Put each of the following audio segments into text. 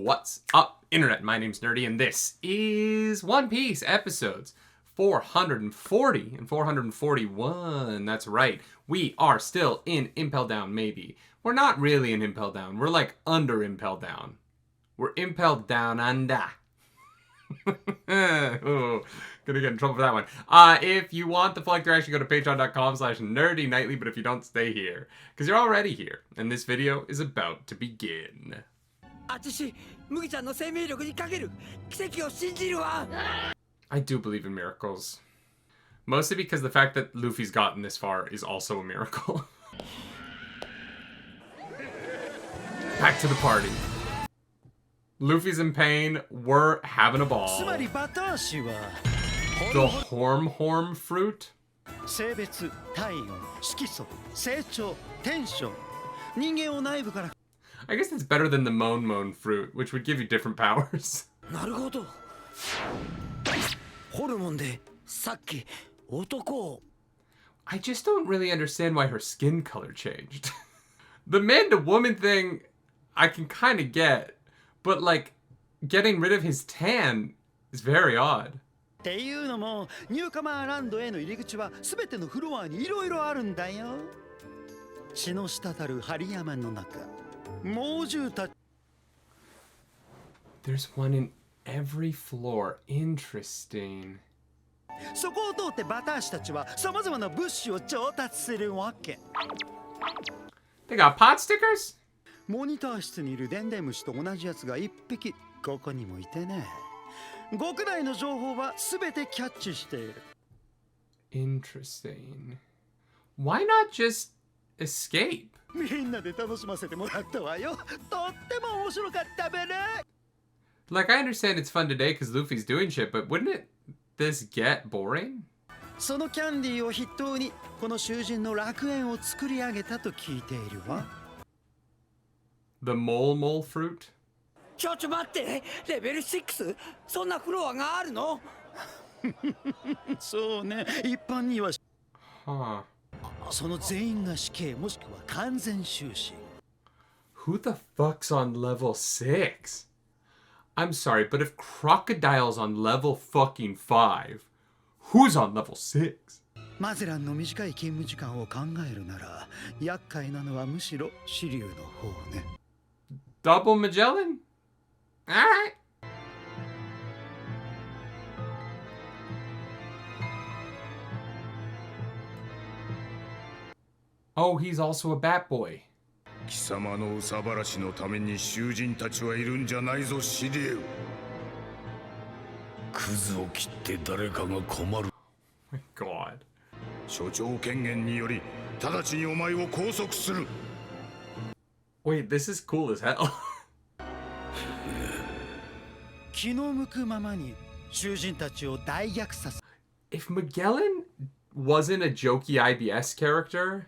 What's up, Internet? My name's Nerdy, and this is One Piece episodes 440 and 441. That's right. We are still in Impel Down, maybe. We're not really in Impel Down. We're like under Impel Down. We're impelled down under. Oh, gonna get in trouble for that one. If you want the full length reaction, go to patreon.com/nerdynightly, but if you don't, stay here. Because you're already here, and this video is about to begin. I do believe in miracles. Mostly because the fact that Luffy's gotten this far is also a miracle. Back to the party. Luffy's in pain. We're having a ball. The horm fruit? I guess it's better than the moan fruit, which would give you different powers. I just don't really understand why her skin color changed. The man to woman thing, I can kind of get, but like, getting rid of his tan is very odd. There's one in every floor. Interesting. They got pot stickers? Interesting. Why not just escape? Like, I understand it's fun today because Luffy's doing shit, but wouldn't this get boring? The mole fruit? Huh. Who the fuck's on level 6? I'm sorry, but if Crocodile's on level fucking 5, who's on level 6? Double Magellan? Alright. Oh, he's also a bat boy. My God. Wait, this is cool as hell. If Magellan wasn't a jokey IBS character,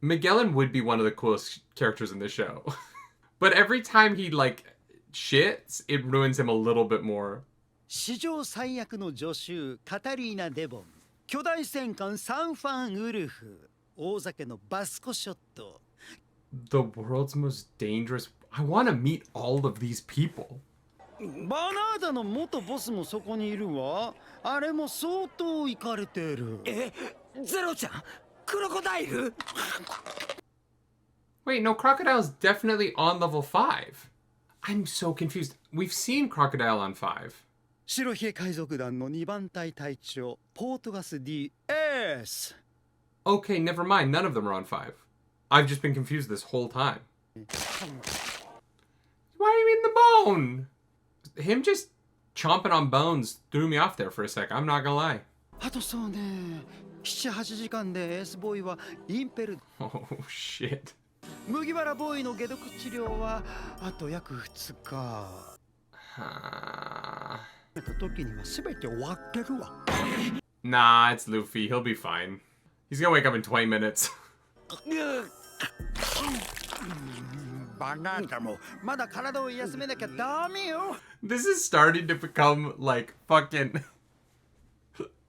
Magellan would be one of the coolest characters in the show. But every time he, like, shits, it ruins him a little bit more. The world's most dangerous... I want to meet all of these people. Wait, no, Crocodile's definitely on level 5. I'm so confused. We've seen Crocodile on 5. Okay, never mind. None of them are on 5. I've just been confused this whole time. Why are you eating the bone? Him just chomping on bones threw me off there for a sec. I'm not gonna lie. Oh, shit. Nah, it's Luffy. He'll be fine. He's gonna wake up in 20 minutes. This is starting to become like fucking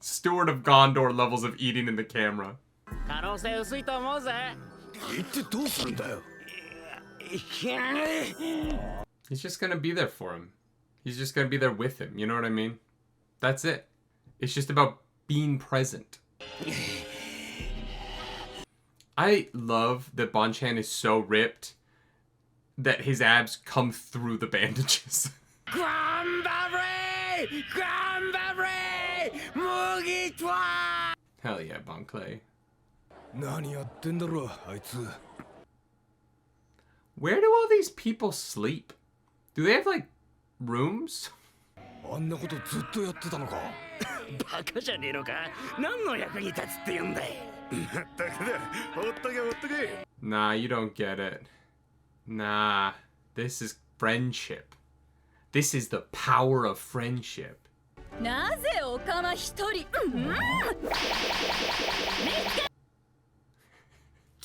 Steward of Gondor levels of eating in the camera. He's just gonna be there for him. He's just gonna be there with him. You know what I mean? That's it. It's just about being present. I love that Bonchan is so ripped that his abs come through the bandages. Hell yeah, Bonclay. Where do all these people sleep? Do they have, like, rooms? Nah, you don't get it. Nah, this is friendship. This is the power of friendship.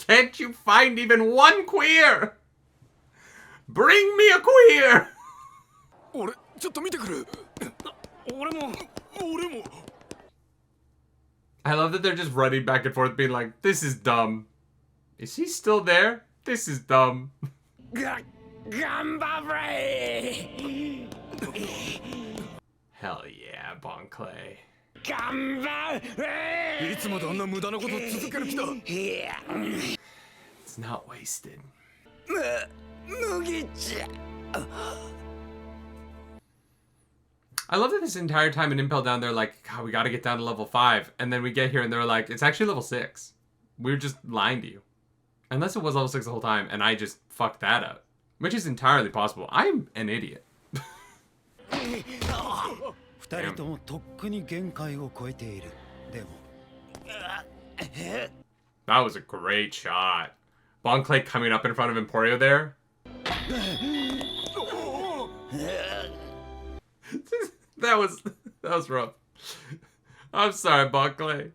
Can't you find even one queer? Bring me a queer! I love that they're just running back and forth being like, this is dumb. Is he still there? This is dumb. Hell yeah, Bonclay. It's not wasted. I love that this entire time in Impel Down, they're like, God, we gotta get down to level 5. And then we get here and they're like, it's actually level 6. We were just lying to you. Unless it was level 6 the whole time and I just fucked that up. Which is entirely possible. I'm an idiot. That was a great shot. Bonclay coming up in front of Emporio there. That was rough. I'm sorry, Bonclay.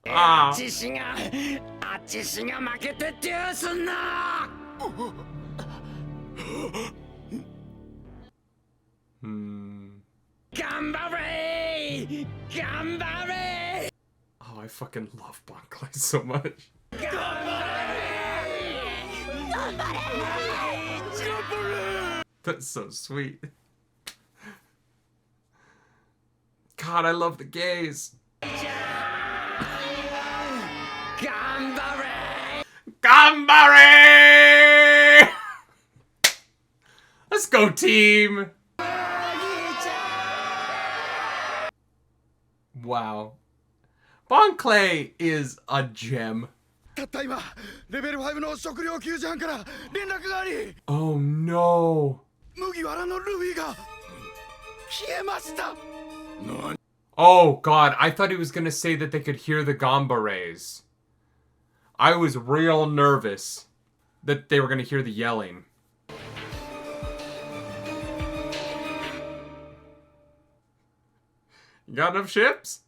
Ah. Oh, I fucking love Bonclay so much. That's so sweet. God, I love the gaze. Gambare! Let's go, team! Wow. Bonclay is a gem. Oh no. Oh god, I thought he was gonna say that they could hear the Gambares. I was real nervous that they were gonna hear the yelling. You got enough ships?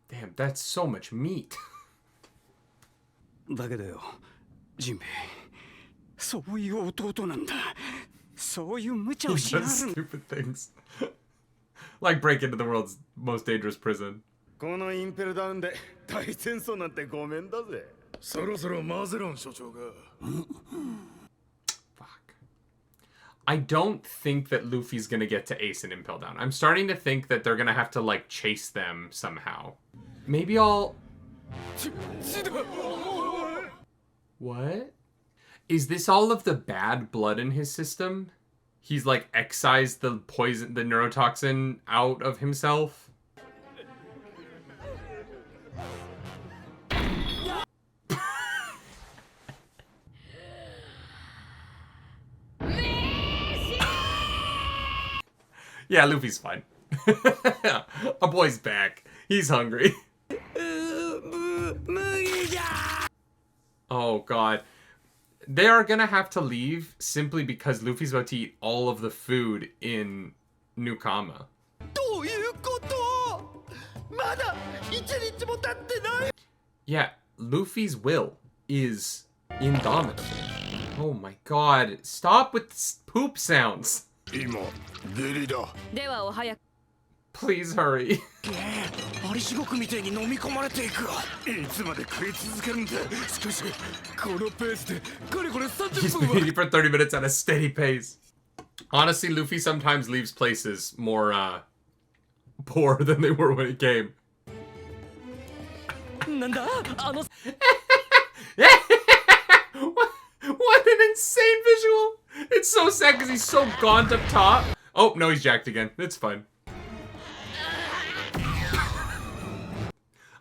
Damn, that's so much meat. Stupid things. Like break into the world's most dangerous prison. Fuck. I don't think that Luffy's gonna get to Ace and Impel Down. I'm starting to think that they're gonna have to, like, chase them somehow. Maybe I'll... What? Is this all of the bad blood in his system? He's, like, excised the poison, the neurotoxin out of himself? Yeah, Luffy's fine. A boy's back. He's hungry. Oh, God. They are gonna have to leave simply because Luffy's about to eat all of the food in Nukama. Yeah, Luffy's will is indomitable. Oh my god. Stop with poop sounds. Please hurry. He's eating for 30 minutes at a steady pace. Honestly, Luffy sometimes leaves places more poor than they were when he came. What an insane visual! It's so sad because he's so gaunt up top. Oh, no, he's jacked again. It's fine.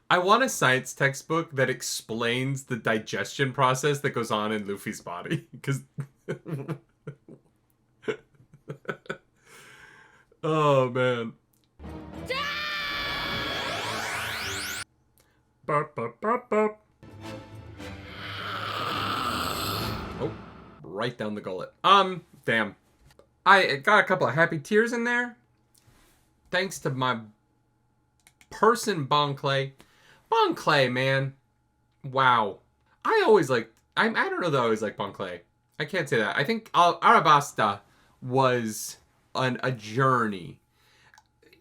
I want a science textbook that explains the digestion process that goes on in Luffy's body. Because... oh, man. Burp, burp, burp, burp. Oh, right down the gullet. Damn. I got a couple of happy tears in there. Thanks to my person, Bon Clay. Bon Clay, man. Wow. I always like... I don't know that I always like Bon Clay. I can't say that. I think Arabasta was a journey.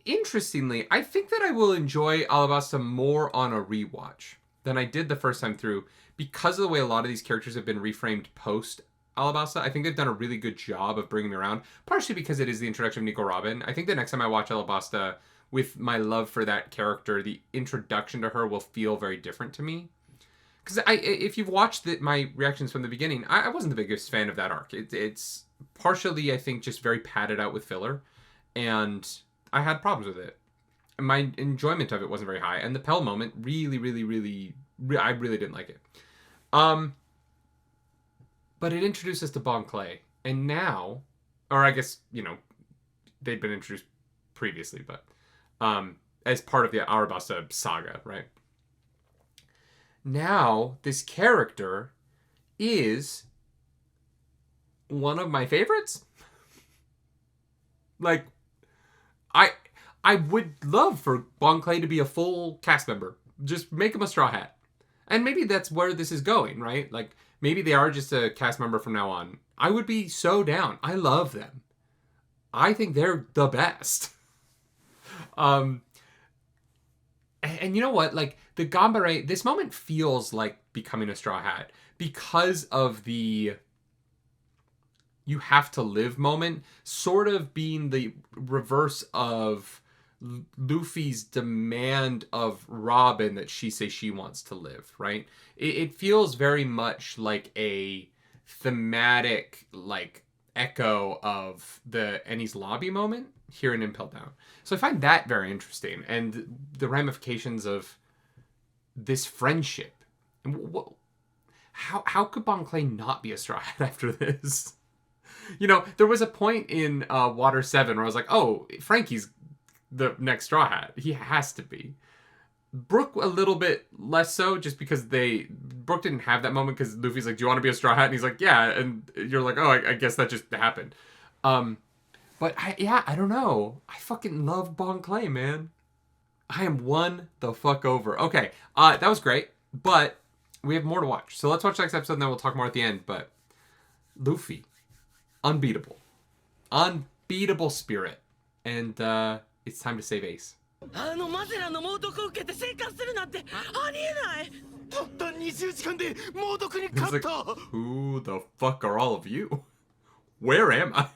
Interestingly, I think that I will enjoy Alabasta more on a rewatch than I did the first time through because of the way a lot of these characters have been reframed post Alabasta. I think they've done a really good job of bringing me around, partially because it is the introduction of Nico Robin. I think the next time I watch Alabasta, with my love for that character, the introduction to her will feel very different to me. Because if you've watched my reactions from the beginning, I wasn't the biggest fan of that arc. It's partially, I think, just very padded out with filler, and I had problems with it. My enjoyment of it wasn't very high, and the Pell moment really, I really didn't like it. But it introduced us to Bon Clay, and now, or I guess, you know, they'd been introduced previously, but as part of the Arabasta saga, right? Now, this character is one of my favorites. Like, I would love for Bon Clay to be a full cast member. Just make him a Straw Hat. And maybe that's where this is going, right? Like, maybe they are just a cast member from now on. I would be so down. I love them. I think they're the best. And you know what? Like, the Gambare, this moment feels like becoming a Straw Hat because of the you have to live moment, sort of being the reverse of Luffy's demand of Robin that she say she wants to live, right? It feels very much like a thematic, like, echo of the Enies Lobby moment here in Impel Down. So I find that very interesting, and the ramifications of this friendship. And how could Bon Clay not be a Straw Hat after this? You know, there was a point in Water 7 where I was like, oh, Frankie's the next Straw Hat. He has to be. Brook a little bit less so, just because Brook didn't have that moment because Luffy's like, do you want to be a Straw Hat? And he's like, yeah. And you're like, oh, I guess that just happened. But I don't know. I fucking love Bon Clay, man. I am won the fuck over. Okay, that was great, but we have more to watch. So let's watch the next episode and then we'll talk more at the end. But Luffy, unbeatable. Unbeatable spirit. And it's time to save Ace. He's like, who the fuck are all of you? Where am I?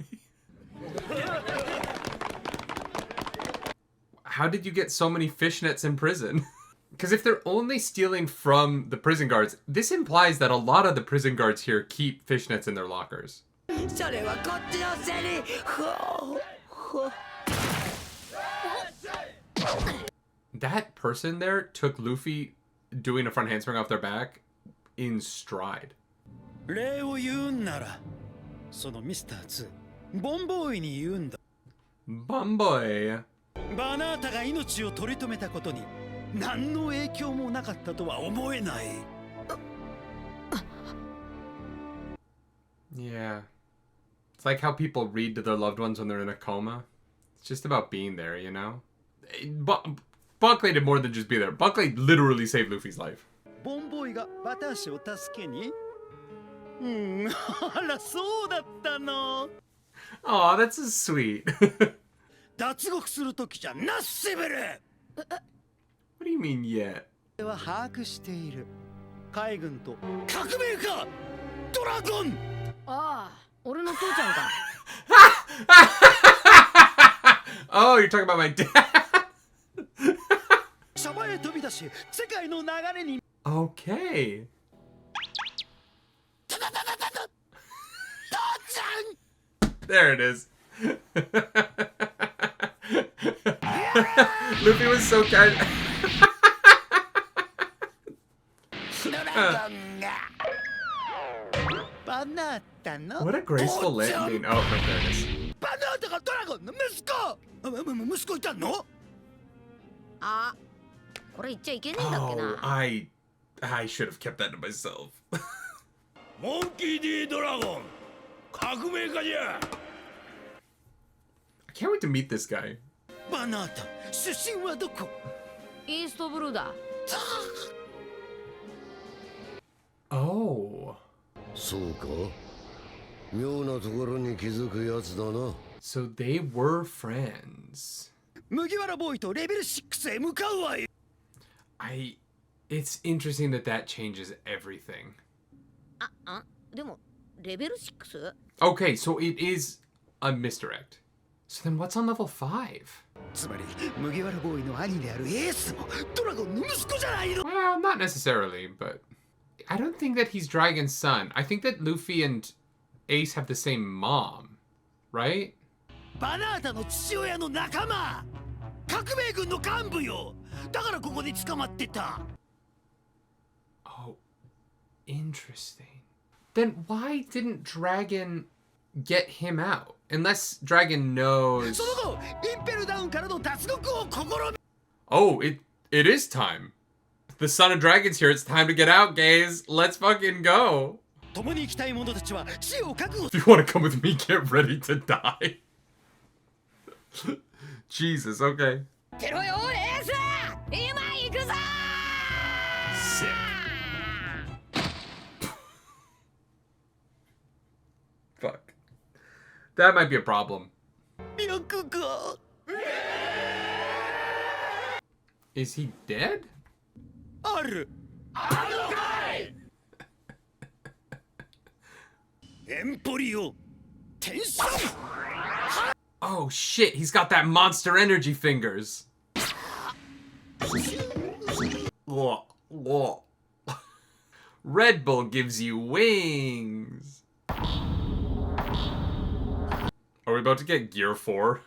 How did you get so many fishnets in prison? Because if they're only stealing from the prison guards, this implies that a lot of the prison guards here keep fishnets in their lockers. That person there took Luffy doing a front handspring off their back in stride. Bomboy. Yeah. It's like how people read to their loved ones when they're in a coma. It's just about being there, you know? Bon Clay did more than just be there. Bon Clay literally saved Luffy's life. Aw, that's so sweet. 脱獄する時じゃなっせべれ。 What do you mean yet? は把握している。海軍と革命家ドラゴン。ああ、俺の父ちゃんか。Oh, you're talking about my dad. シャバへ飛び出し世界の流れに。 Okay. 父ちゃん。 There it is. Luffy was so kind. ドラゴンがバナータの What a graceful landing. Oh, right there it is. バナータがドラゴンの息子。息子いたの？あ、これ言っちゃいけねえんだっけ Oh, な。I should have kept that to myself. モンキー D ドラゴン革命家じゃ。 I can't wait to meet this guy. バナータ出身はどこ？イーストブルーだ。Oh. そうか。妙なところに気づくやつだな。 So they were friends. 麦わらボーイとレベル6へ向かうわよ。 It's interesting that that changes everything. でもレベル 6？ Okay, so it is a misdirect. So then what's on level 5? つまり麦わらボーイの兄であるエースもドラゴンの息子じゃないの。 Well, not necessarily, but I don't think that he's Dragon's son. I think that Luffy and Ace have the same mom, right? バナータの父親の仲間、革命軍の幹部よ。だからここで捕まってた。 Oh, interesting. Then why didn't Dragon get him out? Unless Dragon knows. その後、インペルダウンからの脱獄を試み。 Oh, it is time. The son of Dragon's here. It's time to get out, gays. Let's fucking go. 共に行きたい者たちは死を覚悟。 If you want to come with me, get ready to die. Jesus, okay. テロよエース、今行くぞ。 Sick. Fuck. That might be a problem. 脈が。 Is he dead? ある。エンポリオ。テンション。 Oh shit, he's got that monster energy fingers. Whoa, whoa. Red Bull gives you wings. Are we about to get Gear 4?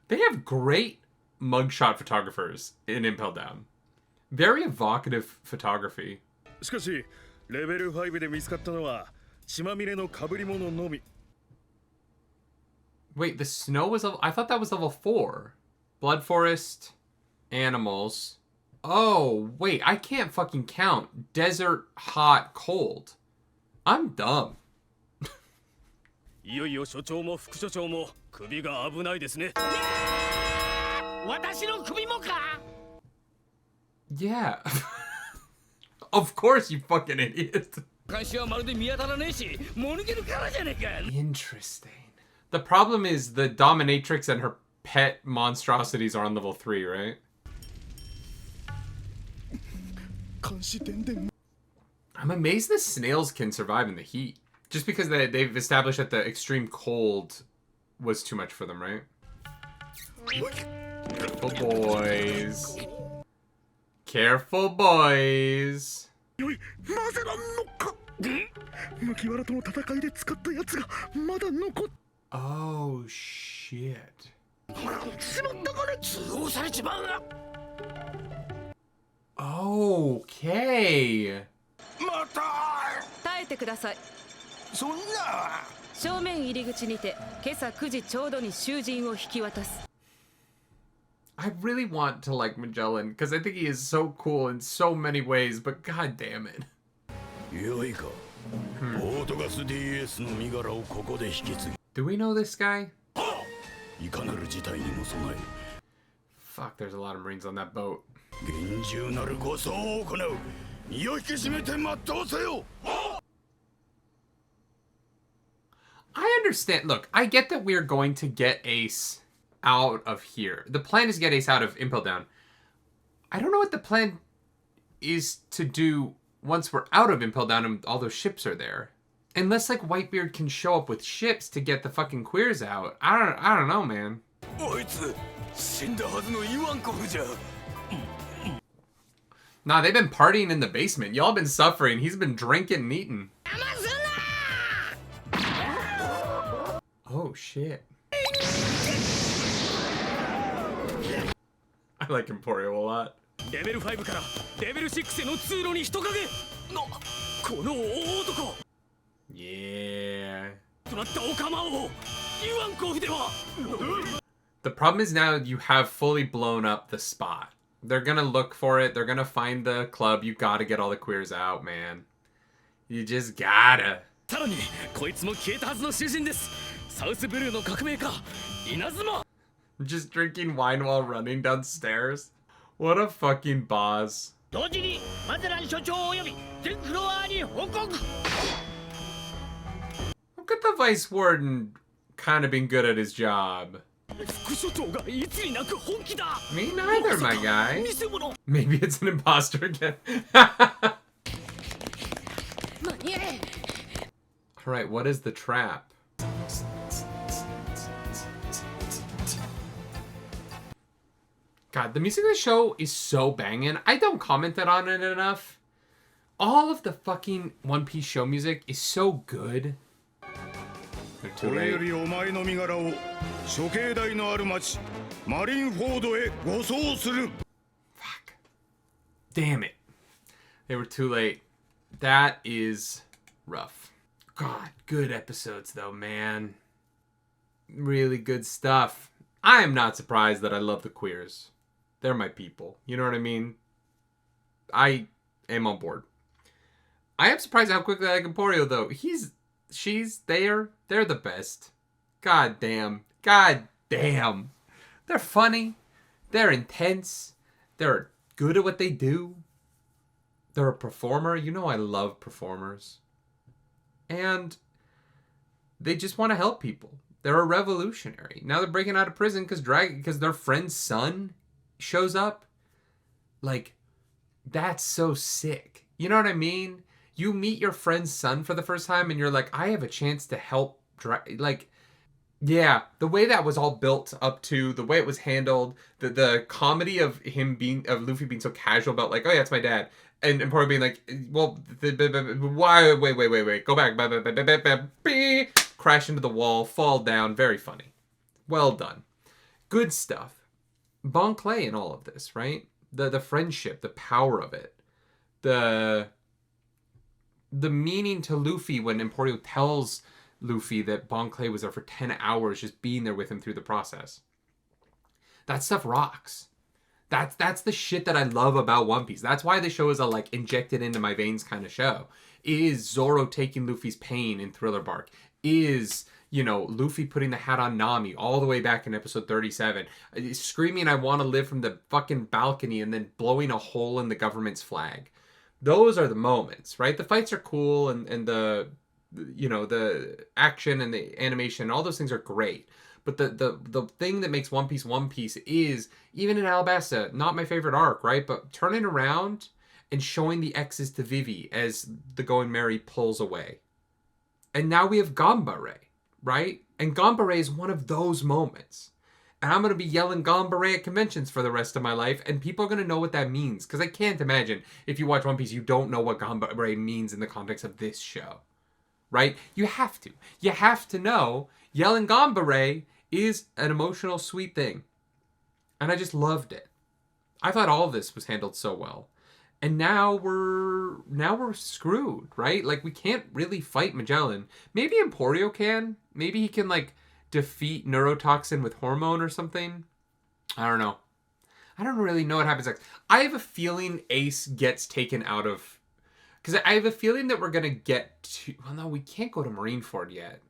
They have great mugshot photographers in Impel Down. Very evocative photography. しかし、レベル5で見つかったのは血まみれの被り物のみ。 Wait, the snow was level... I thought that was level 4. Blood Forest, animals. Oh, wait, I can't fucking count. Desert, hot, cold. I'm dumb. いよいよ所長も副所長も首が危ないですね。私の首もか。 Yeah. Of course, you fucking idiot. 監視はまるで見当たらねえし、もぬけの殻じゃねえか。 Interesting. The problem is the dominatrix and her pet monstrosities are on level 3, right? 監視点で。 I'm amazed the snails can survive in the heat. Just because they've established that the extreme cold was too much for them, right? Careful, boys. Careful, boys. よい、マゼランのか。麦わらとの戦いで使ったやつがまだ残っ。 Oh, shit. しまったから通報されちまうな。 Okay. また。耐えてください。そんな。正面入り口にて今朝9時ちょうどに囚人を引き渡す。 I really want to like Magellan because I think he is so cool in so many ways, but god damn it. よいか。オートガス DS の身柄をここで引き継ぎ。 Do we know this guy? いかなる事態にも備え。 Fuck, there's a lot of Marines on that boat. 厳重なる護送を行う。身を引き締めて全うせよ。I understand. Look, I get that we're going to get Ace out of here. The plan is to get Ace out of Impel Down. I don't know what the plan is to do once we're out of Impel Down and all those ships are there. Unless, like, Whitebeard can show up with ships to get the fucking queers out. I don't know, man. Nah, they've been partying in the basement. Y'all been suffering. He's been drinking and eating. Oh, shit. I like Emporio a lot. Level 5から Level 6への通路に人影のこの大男 Yeah. となったオカマをユアンコフでは The problem is now you have fully blown up the spot. They're gonna look for it. They're gonna find the club. You gotta get all the queers out, man. You just gotta. さらにこいつも消えたはずの囚人です。サウスブルーの革命家稲妻 Just drinking wine while running downstairs. What a fucking boss. 同時にマゼラン所長および全フロアに報告 Look at the Vice Warden kind of being good at his job. 副所長がいつになく本気だ Me neither, my guy. 偽物 Maybe it's an imposter again. 間に合え Alright, what is the trap? God, the music of the show is so banging. I don't comment on it enough. All of the fucking One Piece show music is so good. They're too これよ late. りお前の身柄を処刑台のある町マリンフォードへ護送する Fuck. Damn it. They were too late. That is rough. God, good episodes though, man. Really good stuff. I am not surprised that I love the queers. They're my people. You know what I mean? I am on board. I am surprised how quickly I like Emporio though. They're the best. God damn. God damn. They're funny. They're intense. They're good at what they do. They're a performer. You know I love performers. And they just want to help people. They're a revolutionary. Now they're breaking out of prison because their friend's son shows up. Like, that's so sick. You know what I mean? You meet your friend's son for the first time and you're like, I have a chance to help. Like, yeah, the way that was all built up to, the way it was handled, the comedy of Luffy being so casual about like, oh yeah, it's my dad. And Emporio being like, well, why? Wait, go back. Crash into the wall, fall down. Very funny. Well done. Good stuff. Bon Clay in all of this, right? The friendship, the power of it. The meaning to Luffy when Emporio tells Luffy that Bon Clay was there for 10 hours just being there with him through the process. That stuff rocks. That's the shit that I love about One Piece. That's why the show is a like injected into my veins kind of show. Is Zoro taking Luffy's pain in Thriller Bark? Is, you know, Luffy putting the hat on Nami all the way back in episode 37. Screaming, I want to live from the fucking balcony and then blowing a hole in the government's flag. Those are the moments, right? The fights are cool and the, you know, the action and the animation, all those things are great. But the thing that makes One Piece is, even in Alabasta, not my favorite arc, right? But turning around and showing the X's to Vivi as the Going Merry pulls away. And now we have Gambare, right? And Gambare is one of those moments. And I'm going to be yelling Gambare at conventions for the rest of my life, and people are going to know what that means. Because I can't imagine, if you watch One Piece, you don't know what Gambare means in the context of this show. Right? You have to. You have to know yelling Gambare is an emotional, sweet thing. And I just loved it. I thought all of this was handled so well. And now we're screwed, right? Like, we can't really fight Magellan. Maybe Emporio can. Maybe he can, like, defeat Neurotoxin with Hormone or something. I don't know. I don't really know what happens next. I have a feeling Ace gets taken out of... Because I have a feeling that we're going to get to... Well, no, we can't go to Marineford yet.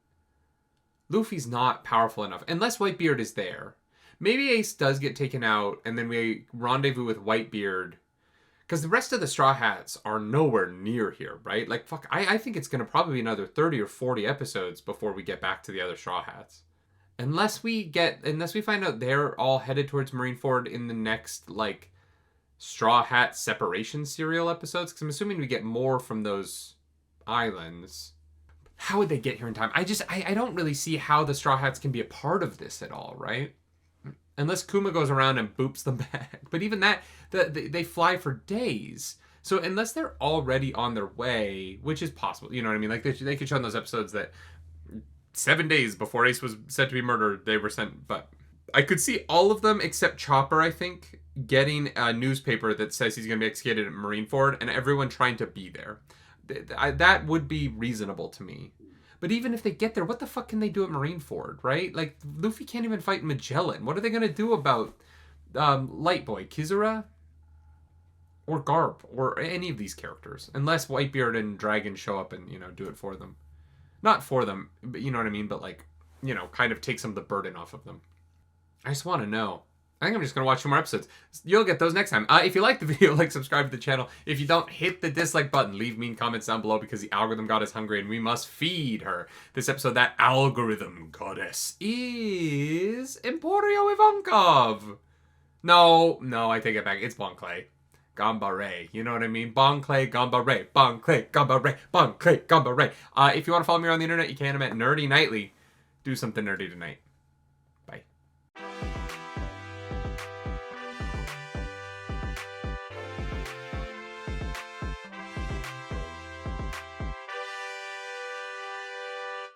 Luffy's not powerful enough. Unless Whitebeard is there. Maybe Ace does get taken out, and then we rendezvous with Whitebeard. Because the rest of the Straw Hats are nowhere near here, right? Like, fuck, I think it's going to probably be another 30 or 40 episodes before we get back to the other Straw Hats. Unless we find out they're all headed towards Marineford in the next, like, Straw Hat separation serial episodes. Because I'm assuming we get more from those islands. How would they get here in time? I don't really see how the Straw Hats can be a part of this at all, right? Unless Kuma goes around and boops them back. But even that, they fly for days. So unless they're already on their way, which is possible, you know what I mean? Like, they could show in those episodes that 7 days before Ace was said to be murdered, they were sent. But I could see all of them except Chopper, I think, getting a newspaper that says he's going to be executed at Marineford and everyone trying to be there. That would be reasonable to me. But even if they get there, what the fuck can they do at Marineford, right? Like, Luffy can't even fight Magellan. What are they going to do about Light Boy, Kizura? Or Garp? Or any of these characters? Unless Whitebeard and Dragon show up and, do it for them. Not for them, but you know what I mean? But, like, kind of take some of the burden off of them. I just want to know. I think I'm just going to watch 2 more episodes. You'll get those next time. If you like the video, subscribe to the channel. If you don't, hit the dislike button. Leave mean comments down below because the algorithm god is hungry and we must feed her. This episode, that algorithm goddess is Emporio Ivankov. No, I take it back. It's Bonclay. Gambare. You know what I mean? Bonclay, Gambare. Bonclay, Gambare. Bonclay, Gambare. If you want to follow me around the internet, you can. I'm at nerdynightly. Do something nerdy tonight.